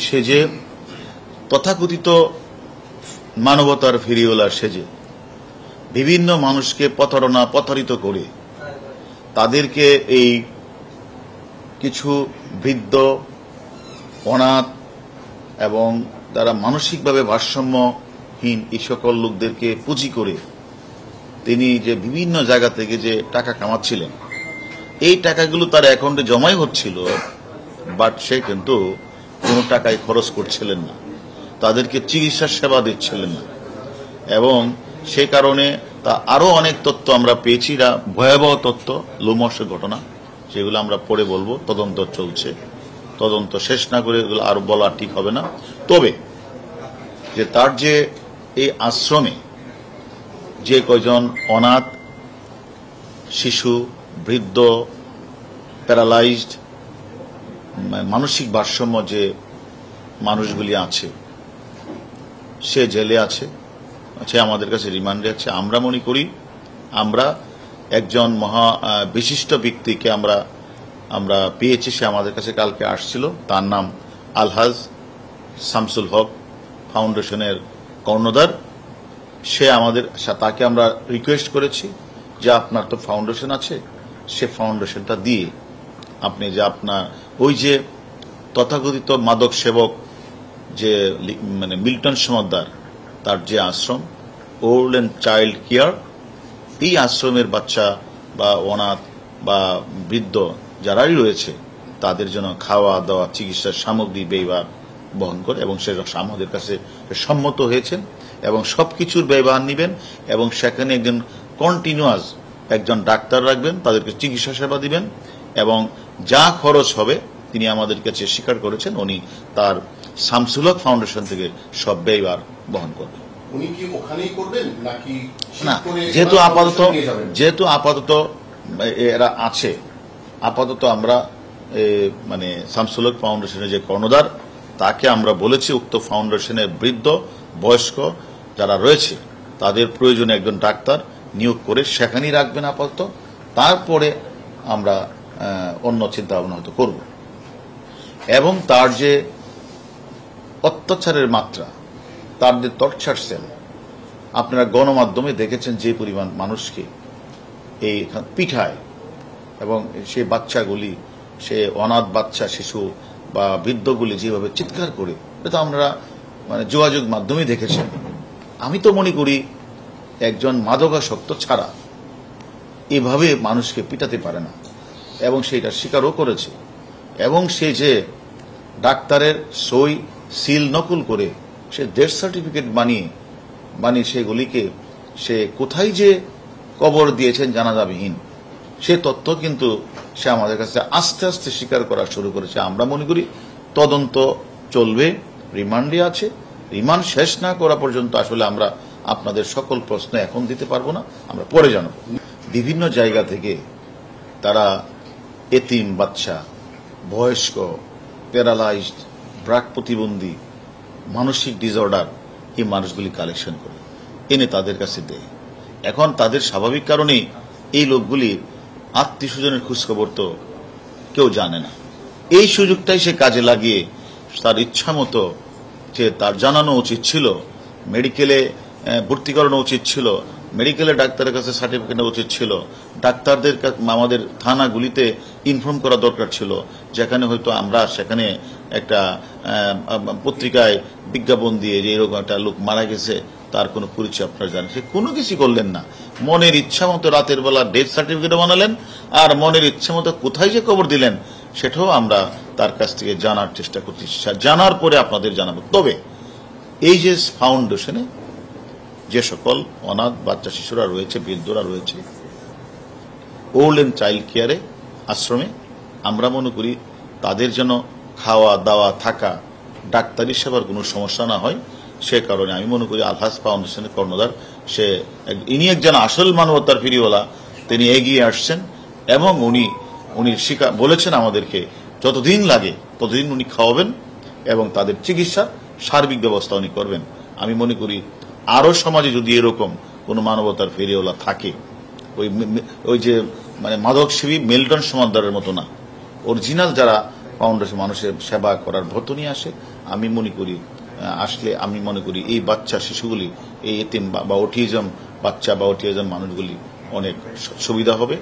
সেজে তথাকথিত মানবতার ফেরিওয়ালা সেজে বিভিন্ন মানুষকে প্রতারিত করে তাদেরকে এই কিছু বৃদ্ধ, অনাথ এবং তারা মানসিকভাবে ভারসাম্যহীন এই সকল লোকদেরকে পুঁজি করে তিনি যে বিভিন্ন জায়গা থেকে যে টাকা কামাচ্ছিলেন, এই টাকাগুলো তার অ্যাকাউন্টে জমাই হচ্ছিল, বাট সে কিন্তু কোনো টাকায় খরচ করছিলেন না, তাদেরকে চিকিৎসা সেবা দিচ্ছিলেন না। এবং সে কারণে তা আরো অনেক তথ্য আমরা পেয়েছি, ভয়াবহ তথ্য, লোমহর্ষ ঘটনা, সেগুলো আমরা পরে বলবো। তদন্ত চলছে, তদন্ত শেষ না করে এগুলো আরো বলা ঠিক হবে না। তবে যে তার যে এই আশ্রমে যে কয়জন অনাথ, শিশু, বৃদ্ধ, প্যারালাইজড, মানসিক ভারসাম্য যে মানুষগুলি আছে, সে জেলে আছে, সে আমাদের কাছে রিমান্ডে আছে। আমরা মনে করি আমরা একজন বিশিষ্ট ব্যক্তিকে আমরা পেয়েছি, সে আমাদের কাছে কালকে আসছিল। তার নাম আলহাজ শামসুল হক, ফাউন্ডেশনের কর্ণধার। সে তাকে আমরা রিকোয়েস্ট করেছি যে আপনার তো ফাউন্ডেশন আছে, সে ফাউন্ডেশনটা দিয়ে আপনি যে আপনার ওই যে তথাকথিত মাদক সেবক যে মিল্টন সমাদ্দার, তার যে আশ্রম ওল্ড অ্যান্ড চাইল্ড কেয়ার, এই আশ্রমের বাচ্চা বা অনাথ বা বৃদ্ধ যারাই রয়েছে তাদের জন্য খাওয়া দাওয়া, চিকিৎসার সামগ্রী ব্যয়ভার বহন করে, এবং সে আমাদের কাছে সম্মত হয়েছেন এবং সবকিছুর ব্যয়ভার নেবেন। এবং সেখানে একজন কন্টিনিউয়াস একজন ডাক্তার রাখবেন, তাদেরকে চিকিৎসা সেবা দিবেন, এবং যা খরচ হবে তিনি আমাদের কাছে স্বীকার করেছেন উনি তার শামসুল হক ফাউন্ডেশন থেকে সব ব্যয়ভার বহন করবেন। উনি কি ওখানেই করবেন নাকি না, যেহেতু আপাতত এরা আছে, আপাতত আমরা শামসুল হক ফাউন্ডেশনের যে কর্ণধার তাকে আমরা বলেছি উক্ত ফাউন্ডেশনের বৃদ্ধ, বয়স্ক যারা রয়েছে তাদের প্রয়োজনে একজন ডাক্তার নিয়োগ করে সেখানেই রাখবেন আপাতত। তারপরে আমরা অন্য চিন্তা ভাবনা হয়তো করব। এবং তার যে অত্যাচারের মাত্রা, তার যে টর্চার সেল, আপনারা গণমাধ্যমে দেখেছেন যে পরিমাণ মানুষকে এই পিঠায়, এবং সে বাচ্চাগুলি, সে অনাথ বাচ্চা, শিশু বা বৃদ্ধগুলি যেভাবে চিৎকার করে, এটা আমরা যোগাযোগ মাধ্যমে দেখেছেন। আমি তো মনে করি একজন মাদকাসক্ত ছাড়া এভাবে মানুষকে পিটাতে পারে না, এবং সেটা স্বীকারও করেছে। এবং সে যে ডাক্তারের সই সিল নকল করে সে ডেথ সার্টিফিকেট বানিয়ে সেগুলিকে সে কোথায় যে কবর দিয়েছেন জানাজাবিহীন, সে তথ্য কিন্তু সে আমাদের কাছে আস্তে আস্তে স্বীকার করা শুরু করেছে। আমরা মনে করি তদন্ত চলবে, রিমান্ডে আছে। রিমান্ড শেষ না করা পর্যন্ত আসলে আমরা আপনাদের সকল প্রশ্ন এখন দিতে পারবো না, আমরা পরে জানাবো। বিভিন্ন জায়গা থেকে তারা এতিম বাচ্চা, বয়স্ক, প্যারালাইজড, ড্রাগ প্রতিবন্ধী, মানসিক ডিসঅর্ডার, এই মানুষগুলি কালেকশন করে এনে তাদের কাছে দেয়। এখন তাদের স্বাভাবিক কারণেই এই লোকগুলি আত্মীয় স্বজনের খোঁজখবর তো কেউ জানে না। এই সুযোগটাই সে কাজে লাগিয়ে তার ইচ্ছা মতো যে তার জানানো উচিত ছিল, মেডিকেলে ভর্তি করানো উচিত ছিল, মেডিকেলে ডাক্তারের কাছে সার্টিফিকেট নেওয়া উচিত ছিল, ডাক্তারদের আমাদের থানাগুলিতে ইনফর্ম করা দরকার ছিল, যেখানে হয়তো আমরা সেখানে একটা পত্রিকায় বিজ্ঞাপন দিয়ে যে এরকম একটা লোক মারা গেছে, তার কোনো পরিচয় আপনারা জানেন, সে কোনো কিছু করলেন না। মনের ইচ্ছা মতো রাতের বেলা ডেথ সার্টিফিকেট বানালেন, আর মনের ইচ্ছা মতো কোথায় যে খবর দিলেন সেটাও আমরা তার কাছ থেকে জানার চেষ্টা করছি, জানার পরে আপনাদের জানাবো। তবে এই যে ফাউন্ডেশনে যে সকল অনাথ বাচ্চা শিশুরা রয়েছে, বৃদ্ধরা রয়েছে, ওল্ড অ্যান্ড চাইল্ড কেয়ারে আশ্রমে, আমরা মনে করি তাদের যেন খাওয়া দাওয়া, থাকা, ডাক্তারি সেবার কোনো সমস্যা না হয়, সে কারণে আমি মনে করি আলহাজ ফাউন্ডেশনের কর্ণধার ইনি একজন আসল মানবতার ফেরিওয়ালা, তিনি এগিয়ে আসছেন। এবং উনি বলেছেন আমাদেরকে যতদিন লাগে ততদিন উনি খাওয়াবেন এবং তাদের চিকিৎসার সার্বিক ব্যবস্থা উনি করবেন। আমি মনে করি আরো সমাজে যদি এরকম কোন মানবতার ফেরিওয়ালা থাকে, ওই যে মাদক সেবী মিল্টন সমাদ্দারের মতো না, অরিজিনাল যারা ফাউন্ডেশন মানুষের সেবা করার ব্রত নিয়ে আসে, আমি মনে করি আসলে আমি মনে করি এই বাচ্চা শিশুগুলি এই এতিম বা অটিজম বাচ্চা বা অটিজম মানুষগুলি অনেক সুবিধা হবে